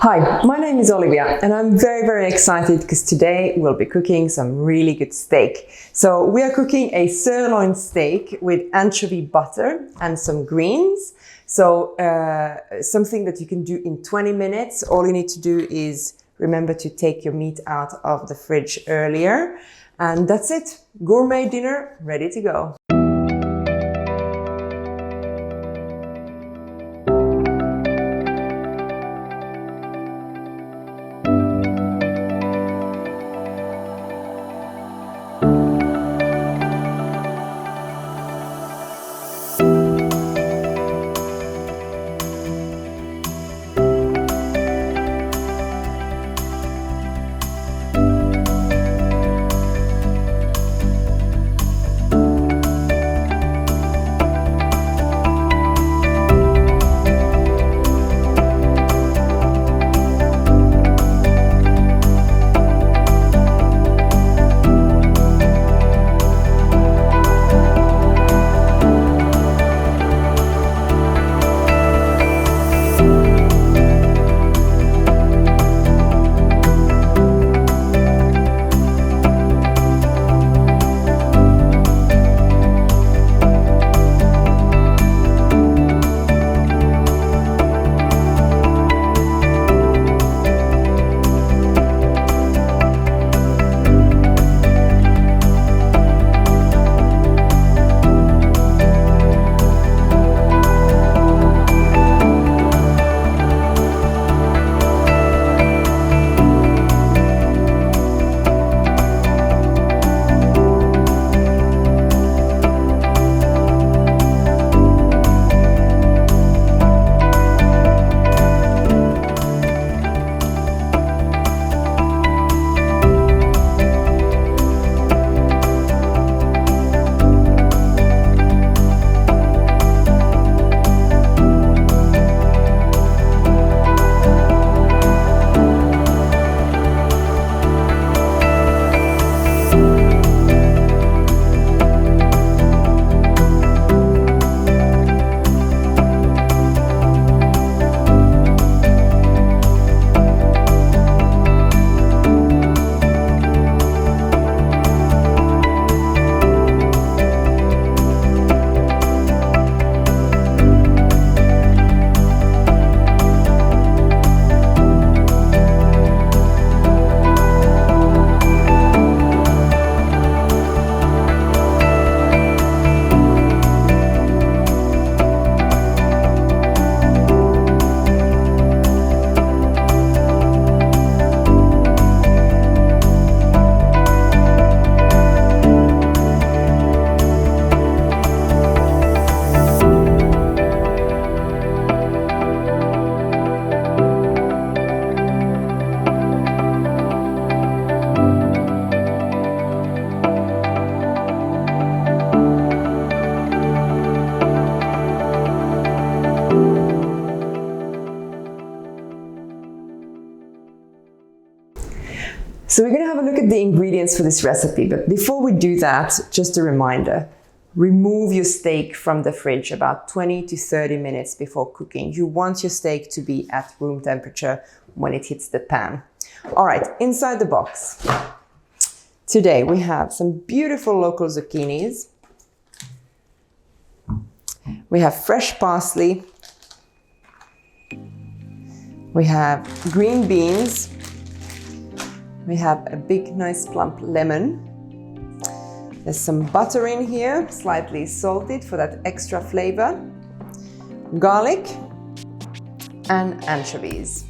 Hi, my name is Olivia and I'm very excited because today we'll be cooking some really good steak. So we are cooking a sirloin steak with anchovy butter and some greens. So something that you can do in 20 minutes. All you need to do is remember to take your meat out of the fridge earlier. And that's it. Gourmet dinner ready to go. So we're going to have a look at the ingredients for this recipe, but before we do that, just a reminder, remove your steak from the fridge about 20 to 30 minutes before cooking. You want your steak to be at room temperature when it hits the pan. All right, inside the box. Today we have some beautiful local zucchinis. We have fresh parsley. We have green beans. We have a big, nice plump lemon. There's some butter in here, slightly salted for that extra flavor. Garlic and anchovies.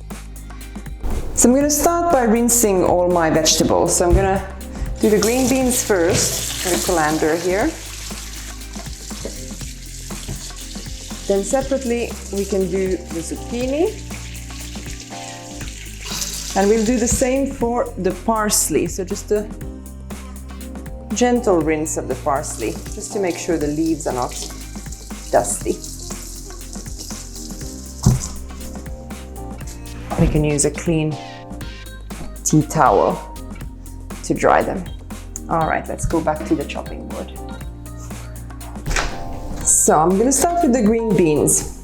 So I'm going to start by rinsing all my vegetables. So I'm going to do the green beans first, with colander here. Then separately we can do the zucchini. And we'll do the same for the parsley. So just a gentle rinse of the parsley, just to make sure the leaves are not dusty. We can use a clean tea towel to dry them. All right, let's go back to the chopping board. So I'm going to start with the green beans.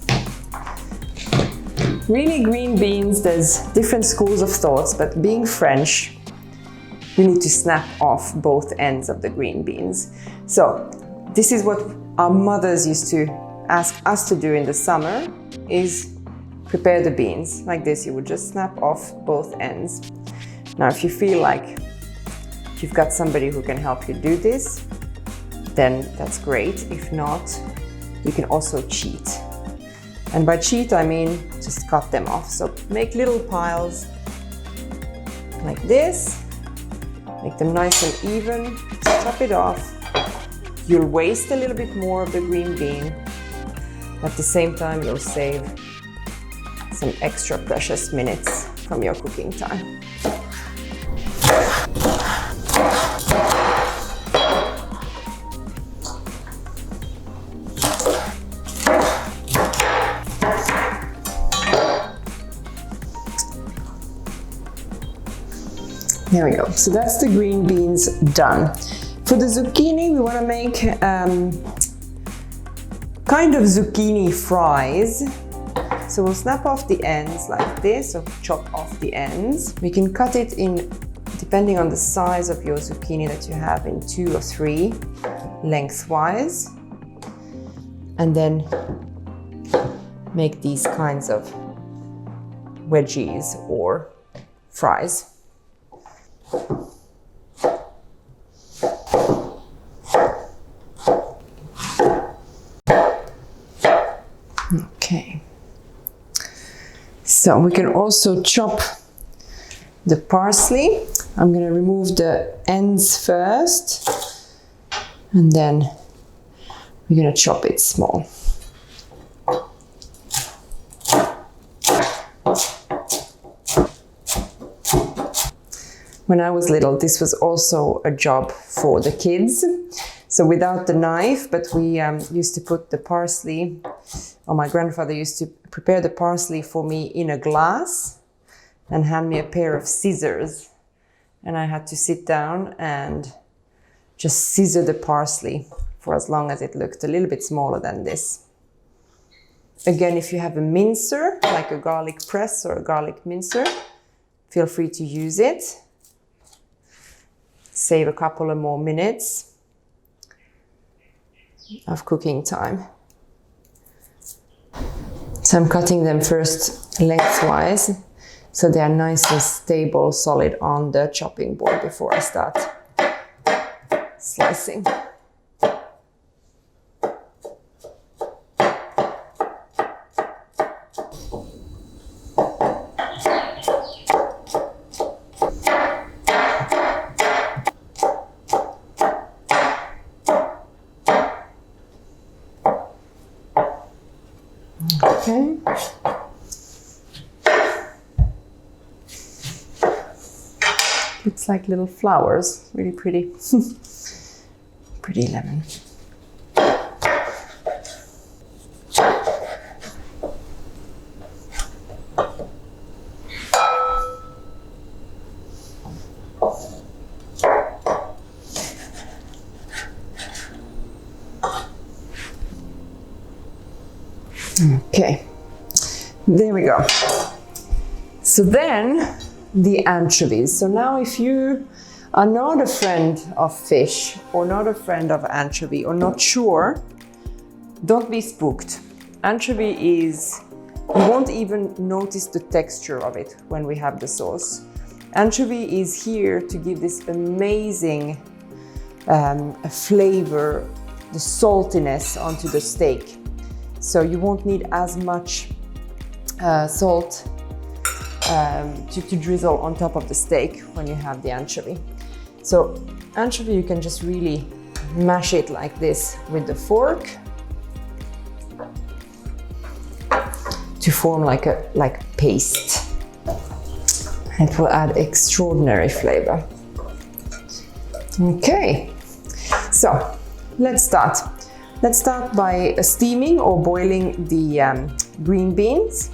Really, green beans, there's different schools of thoughts, but being French, we need to snap off both ends of the green beans. So this is what our mothers used to ask us to do in the summer, is prepare the beans like this. You would just snap off both ends. Now, if you feel like you've got somebody who can help you do this, then that's great. If not, you can also cheat. And by cheat, I mean just cut them off. So make little piles like this, make them nice and even, chop it off. You'll waste a little bit more of the green bean. At the same time, you'll save some extra precious minutes from your cooking time. There we go. So that's the green beans done. For the zucchini, we want to make kind of zucchini fries. So we'll snap off the ends like this, or chop off the ends. We can cut it in, depending on the size of your zucchini that you have, in 2 or 3 lengthwise. And then make these kinds of wedgies or fries. Okay, so we can also chop the parsley. I'm going to remove the ends first, and then we're going to chop it small. When I was little, this was also a job for the kids. So without the knife, but we used to put the parsley, or my grandfather used to prepare the parsley for me in a glass and hand me a pair of scissors. And I had to sit down and just scissor the parsley for as long as it looked a little bit smaller than this. Again, if you have a mincer, like a garlic press or a garlic mincer, feel free to use it. Save a couple of more minutes of cooking time. So I'm cutting them first lengthwise, so they are nice and stable, solid on the chopping board before I start slicing. Okay. Looks like little flowers, really pretty. Pretty lemon. Okay, there we go. So then the anchovies. So now if you are not a friend of fish or not a friend of anchovy or not sure, don't be spooked. Anchovy is, you won't even notice the texture of it when we have the sauce. Anchovy is here to give this amazing flavor, the saltiness onto the steak. So you won't need as much salt to drizzle on top of the steak when you have the anchovy. So anchovy, you can just really mash it like this with the fork to form like paste. It will add extraordinary flavor. Okay, so let's start. Let's start by steaming or boiling the green beans.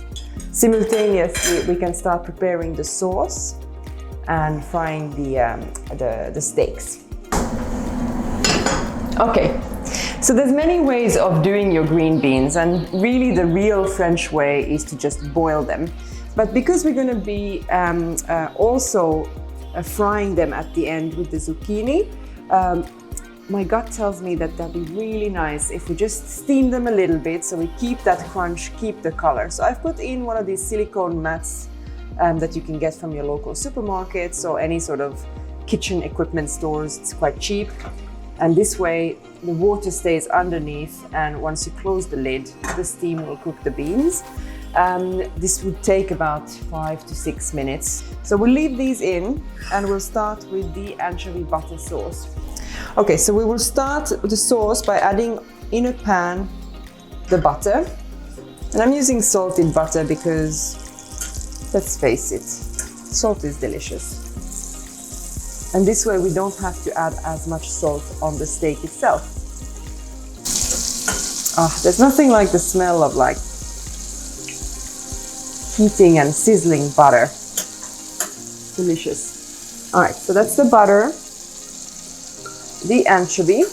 Simultaneously, we can start preparing the sauce and frying the steaks. Okay, So there's many ways of doing your green beans, and really the real French way is to just boil them. But because we're going to be also frying them at the end with the zucchini, my gut tells me that that'd be really nice if we just steam them a little bit so we keep that crunch, keep the color. So I've put in one of these silicone mats that you can get from your local supermarkets or any sort of kitchen equipment stores. It's quite cheap. And this way the water stays underneath, and once you close the lid, the steam will cook the beans. This would take about 5 to 6 minutes. So we'll leave these in and we'll start with the anchovy butter sauce. Okay, so we will start the sauce by adding in a pan the butter. And I'm using salted butter because, let's face it, salt is delicious. And this way we don't have to add as much salt on the steak itself. Oh, there's nothing like the smell of like heating and sizzling butter. Delicious. All right, so that's the butter, the anchovy.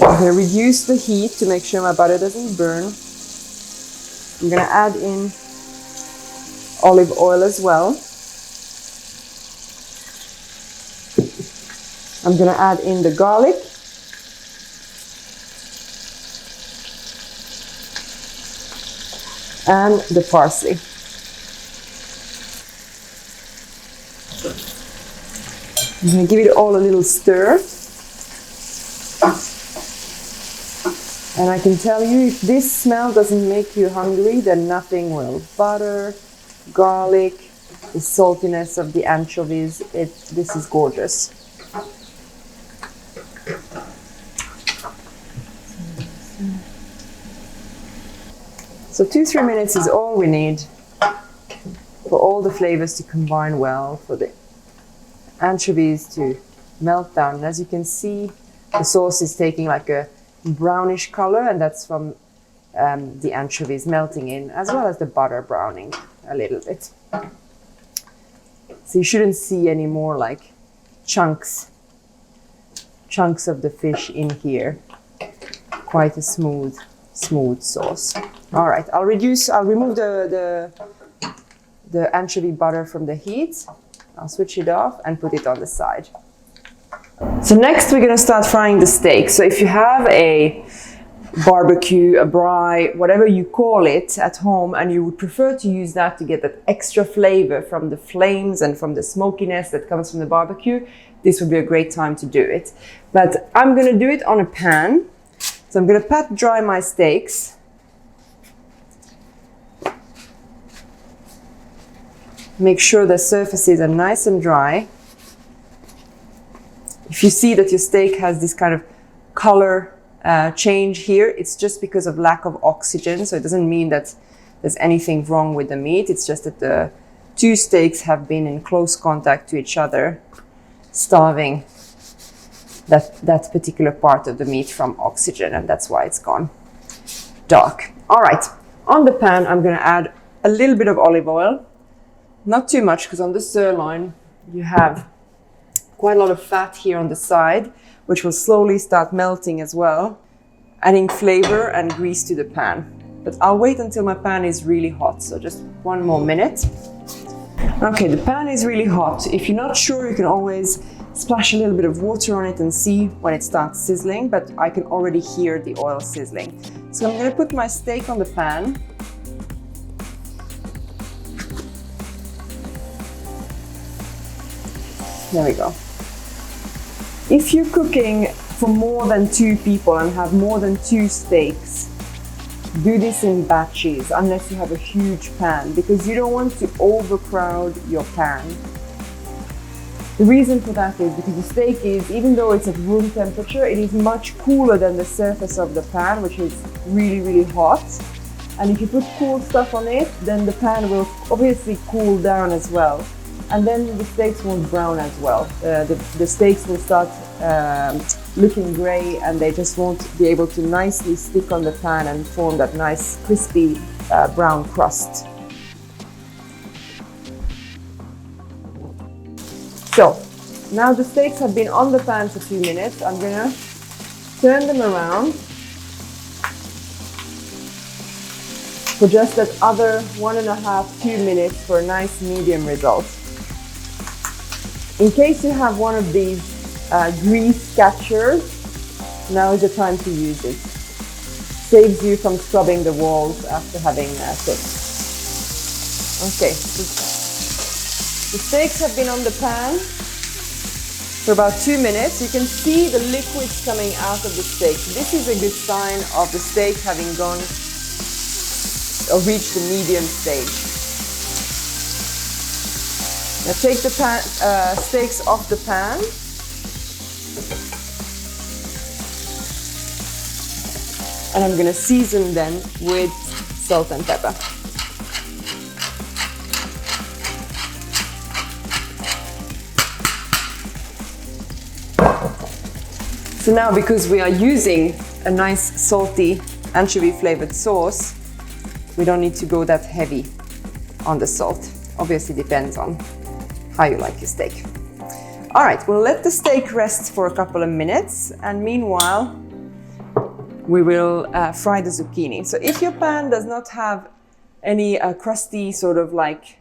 I'm going to reduce the heat to make sure my butter doesn't burn. I'm going to add in olive oil as well. I'm going to add in the garlic. And the parsley. I'm going to give it all a little stir. And I can tell you, if this smell doesn't make you hungry, then nothing will. Butter, garlic, the saltiness of the anchovies, this is gorgeous. So 2-3 minutes is all we need for all the flavors to combine well, for the anchovies to melt down. And as you can see, the sauce is taking like a brownish color, and that's from the anchovies melting in, as well as the butter browning a little bit. So you shouldn't see any more like chunks of the fish in here. Quite a smooth sauce. All right, I'll remove the anchovy butter from the heat. I'll switch it off and put it on the side. So next we're going to start frying the steak. So if you have a barbecue, a braai, whatever you call it at home, and you would prefer to use that to get that extra flavor from the flames and from the smokiness that comes from the barbecue, this would be a great time to do it. But I'm going to do it on a pan. So I'm going to pat dry my steaks. Make sure the surfaces are nice and dry. If you see that your steak has this kind of color change here, it's just because of lack of oxygen. So it doesn't mean that there's anything wrong with the meat. It's just that the two steaks have been in close contact to each other, starving that particular part of the meat from oxygen, and that's why it's gone dark. All right, on the pan, I'm going to add a little bit of olive oil. Not too much, because on the sirloin, you have quite a lot of fat here on the side, which will slowly start melting as well, adding flavor and grease to the pan. But I'll wait until my pan is really hot, so just 1 more minute. Okay, the pan is really hot. If you're not sure, you can always splash a little bit of water on it and see when it starts sizzling, but I can already hear the oil sizzling. So I'm going to put my steak on the pan. There we go. If you're cooking for more than 2 people and have more than 2 steaks, do this in batches unless you have a huge pan, because you don't want to overcrowd your pan. The reason for that is because the steak is, even though it's at room temperature, it is much cooler than the surface of the pan, which is really, really hot. And if you put cool stuff on it, then the pan will obviously cool down as well. And then the steaks won't brown as well. The steaks will start looking gray, and they just won't be able to nicely stick on the pan and form that nice crispy brown crust. So now the steaks have been on the pan for 2 minutes. I'm gonna Turn them around for just that other 1.5–2 minutes for a nice medium result. In case you have one of these grease catchers, now is the time to use it. Saves you from scrubbing the walls after having cooked. Okay, the steaks have been on the pan for about 2 minutes. You can see the liquids coming out of the steak. This is a good sign of the steak having gone or reached the medium stage. Now take the steaks off the pan. And I'm going to season them with salt and pepper. So now, because we are using a nice salty anchovy flavored sauce, we don't need to go that heavy on the salt. Obviously depends on how you like your steak. All right, we'll let the steak rest for a couple of minutes, and meanwhile we will fry the zucchini. So if your pan does not have any crusty sort of like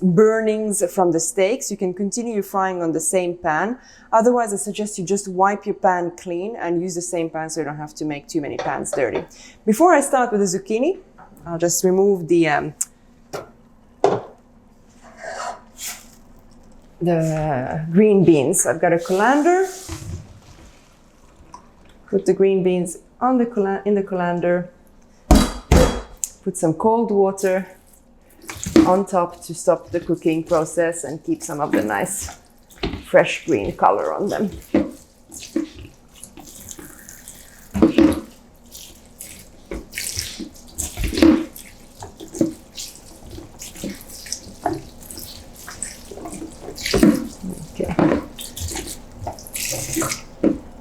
burnings from the steaks, you can continue frying on the same pan. Otherwise, I suggest you just wipe your pan clean and use the same pan so you don't have to make too many pans dirty. Before I start with the zucchini, I'll just remove the green beans. I've got a colander. Put the green beans on in the colander. Put some cold water on top to stop the cooking process and keep some of the nice fresh green color on them. Okay.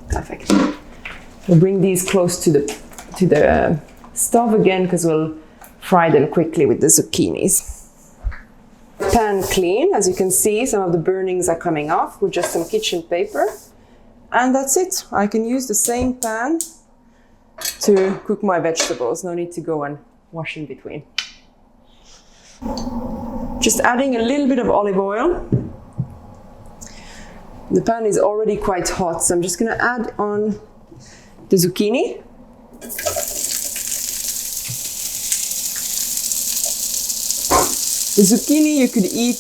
Perfect. We'll bring these close to the stove again because we'll fry them quickly with the zucchinis. Pan clean, as you can see, some of the burnings are coming off with just some kitchen paper. And that's it. I can use the same pan to cook my vegetables. No need to go and wash in between. Just adding a little bit of olive oil. The pan is already quite hot, so I'm just going to add on the zucchini. The zucchini you could eat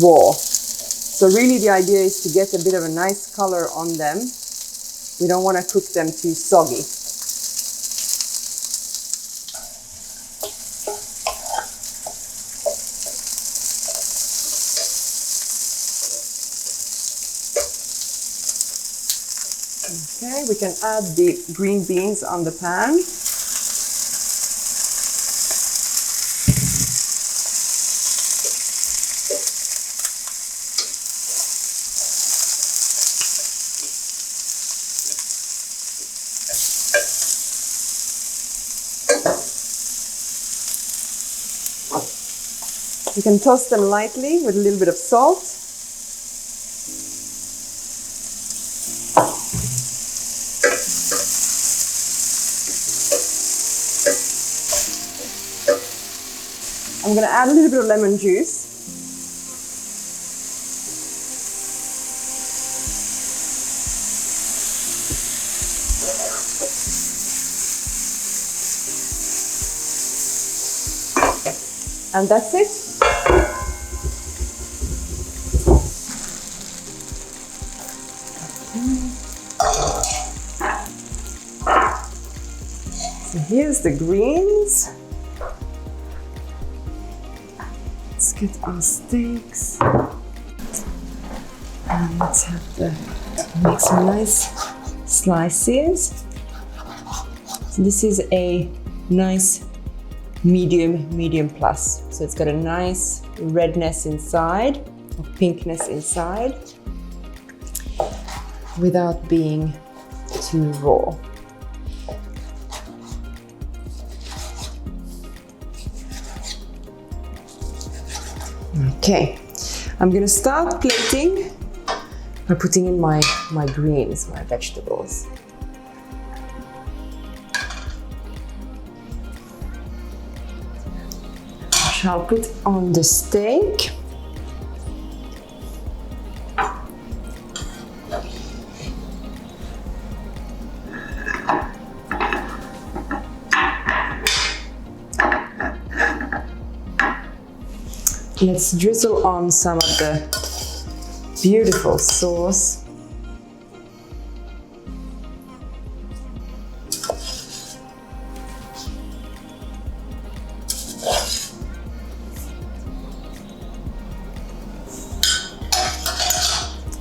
raw. So really the idea is to get a bit of a nice color on them. We don't want to cook them too soggy. Okay, we can add the green beans on the pan. You can toss them lightly with a little bit of salt. I'm going to add a little bit of lemon juice. And that's it. So here's the greens. Let's get our steaks. And let's make some nice slices. So this is a nice medium plus. So it's got a nice redness inside, or pinkness inside, without being too raw. Okay, I'm gonna start plating by putting in my greens, my vegetables. Which I'll put on the steak. Let's drizzle on some of the beautiful sauce.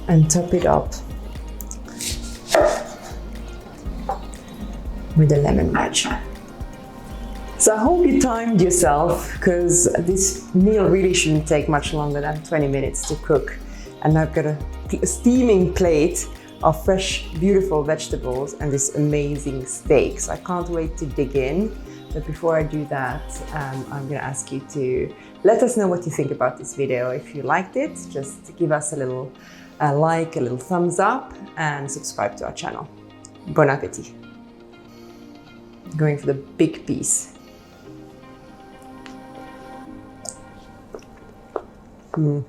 And top it up with the lemon wedge. So I hope you timed yourself, because this meal really shouldn't take much longer than 20 minutes to cook. And I've got a steaming plate of fresh, beautiful vegetables and this amazing steak. So I can't wait to dig in. But before I do that, I'm gonna ask you to let us know what you think about this video. If you liked it, just give us a little like, a little thumbs up, and subscribe to our channel. Bon appetit. Going for the big piece. Mm.